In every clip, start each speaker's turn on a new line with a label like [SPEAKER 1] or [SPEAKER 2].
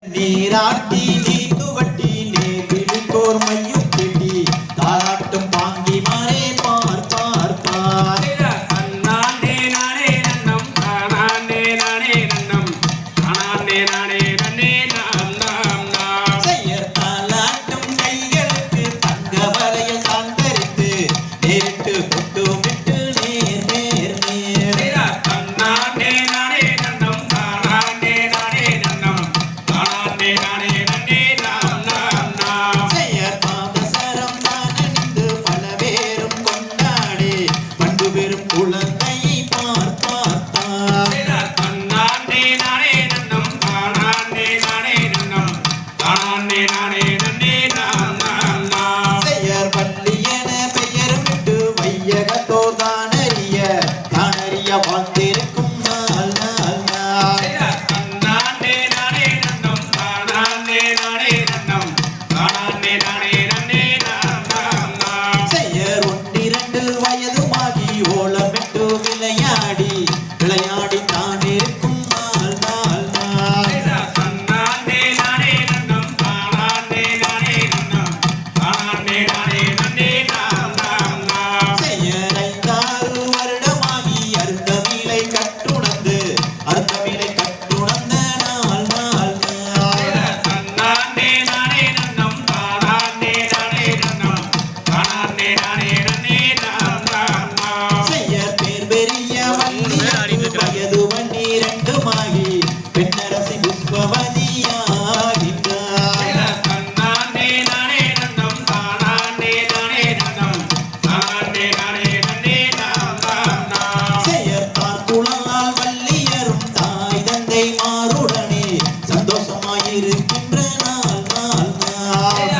[SPEAKER 1] நீராட்டி நீந்துவட்டி நேர்விழிக்கோர் மையும் பிடி தாராட்டும் பாங்கி மாறே பார் பார் பார்
[SPEAKER 2] நானே நானே நன்னம் நானே நானே நன்னம் நானே நானே நன்னே நாம் நாம் நாம்
[SPEAKER 1] செயற் தாலாட்டும் கைகளுக்கு தங்க வளைய சாந்தரித்து நேரிட்டு பொட்டு விட்டு நேர் நேர் நேர்
[SPEAKER 2] நானே நானே நன்னம் நானே நானே நன்னம் நானே நானே நன்னே நாம் நாம் நாம்
[SPEAKER 1] செயற் பாதசரம் தானணிந்து பல பேரும் கொண்டாடி பண்டு பெரும் குழந்தையை பார் பார் பார்
[SPEAKER 2] நானே நானே நன்னம் நானே நானே நன்னம் நானே நானே நன்னே நாம் நாம் நாம்
[SPEAKER 1] செயற் வள்ளியென பெயர் விட்டு வையகத்தோர் தானறிய வாழ்ந்திருக்கும் நாள் நாள் நாள்
[SPEAKER 2] நானே நானே நன்னம் நானே நானே நன்னம் நானே நானே நன்னே நாம் நாம் நாம்
[SPEAKER 1] செயற் ஒன்றிரண்டு வயதுமாகி ஓலமிட்டு விளையாடி விளையாடி தானிருக்கும் நாள் நாள் நாள்
[SPEAKER 2] நானே நானே நன்னம் நானே நானே நன்னம் நானே நானே நன்னே நாம் நாம் நாம்
[SPEAKER 1] செயற் ஐந்தாறு வருடமாகி அருந்தமிழை கட்டுணர்ந்து அருந்தமிழை கட்டுணர்ந்த நாள் நாள் நாள்
[SPEAKER 2] நானே நானே நன்னம் நானே நானே நன்னம் நானே நானே நன்னே நாம் நாம் நாம்
[SPEAKER 1] செயற் பேர் பெரிய வள்ளியருக்கு வயது 12மாகி பெண்ணரசி புஷ்பவதியாகின்றார்
[SPEAKER 2] நானே நானே நன்னம் நானே நானே நன்னம் நானே நானே நன்னே நாம் நாம் நாம்
[SPEAKER 1] செயற் பார்க்குழலால் வள்ளியரும் தாய் தந்தை மாருடனே சந்தோஷமாயிருக்கின்ற நாள் நாள் நாள்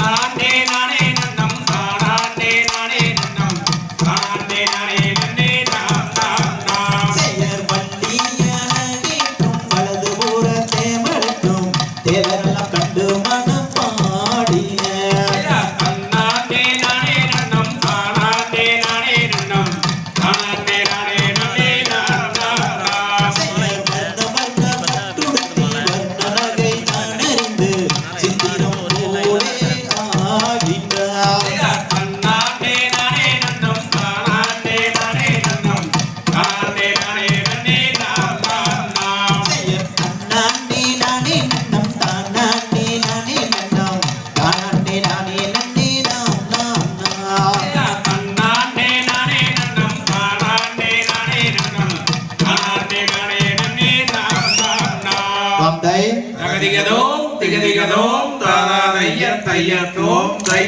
[SPEAKER 2] நானே நானே நன்னம் நானே நானே நன்னம் நானே நானே நன்னே நாம் நாம் நாம்
[SPEAKER 1] செயற் வள்ளியனேற்றும் வலது புற தேவரட்டும் தேவரெல்லாம் கண்டு மனம் பாடினர்
[SPEAKER 2] நானே நானே நன்னம் நானே நானே நன்னம் நானே நானே நன்னே நாம் நாம் நாம்
[SPEAKER 1] செயற் வர்ண வர்ண பட்டுடுத்தி வர்ண நகை தானறிந்து சித்திரம் போலே ஆகின்றார்
[SPEAKER 2] நானே நானே நன்னம் நானே நானே நன்னம் நானே நானே நன்னே நாம் நாம் நாம்
[SPEAKER 1] செயற் அண்ணாண்டே நானே நன்னம் தானாண்டே நானே நன்னம் தானாண்டே நானே நன்னே நாம் நாம் நாம்
[SPEAKER 2] நானே நானே நன்னம் நானே நானே நன்னம் நானே நானே நன்னே நாம் நாம் நாம்
[SPEAKER 1] வந்தை
[SPEAKER 2] தகதிகதோம் திகதிகதோம் தாதாதைய தையத்தோம் தை